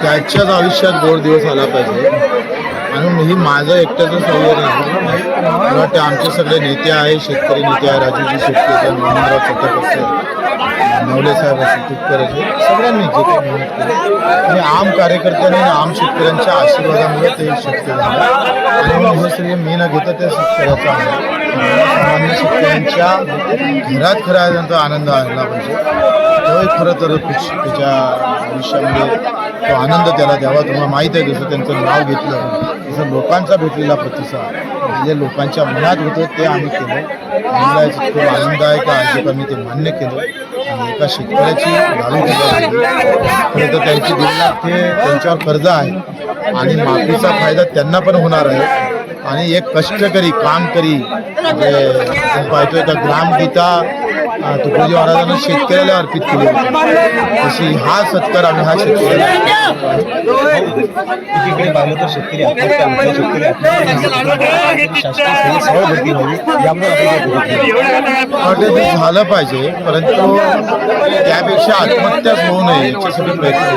त्याच्याच आयुष्यात गोड दिवस आला पाहिजे. आणि ही माझं एकट्याचं सौर्य नाही. मला वाटतं आमचे सगळे नेते आहे, शेतकरी नेते आहे, राजूजी शेट्टी आहे, मोहनराव चटप असतील, नवले साहेब असतील, तुपकर असेल, सगळ्यांनी जे काही मेहनत केली आणि आम कार्यकर्त्यांनी आणि आम शेतकऱ्यांच्या आशीर्वादामुळे ते शक्य झालं. आणि मग हे सगळे मी न घेता त्या शेतकऱ्याचा आहे. सामान्य शेतकऱ्यांच्या घरात खरा त्यांचा आनंद आला पाहिजे. तोही खरं तर त्याच्या आयुष्यामध्ये तो आनंद त्याला द्यावा. तुम्हाला माहीत आहे, जसं त्यांचं नाव घेतलं तसं लोकांचा भेटलेला प्रतिसाद जे लोकांच्या मनात होतं ते आम्ही केलं. आम्हाला खूप आनंद आहे का आयोजकांनी ते मान्य केलं आणि एका शेतकऱ्याची गावी खरं तर त्यांची 1.5 लाख ते त्यांच्यावर कर्ज आहे आणि माफीचा फायदा त्यांना पण होणार आहे. आणि एक कष्टकरी कामकरी म्हणजे आपण पाहतोय का ग्रामगीता तुकोजी महाराजांना शेतकऱ्याला अर्पित केली होती, तशी हा सत्कार आम्ही हा शेतकऱ्याला एकीकडे पाहिलं तर शेतकरी ते झालं पाहिजे, परंतु त्यापेक्षा आत्महत्याच होऊ नये याच्यासाठी प्रयत्न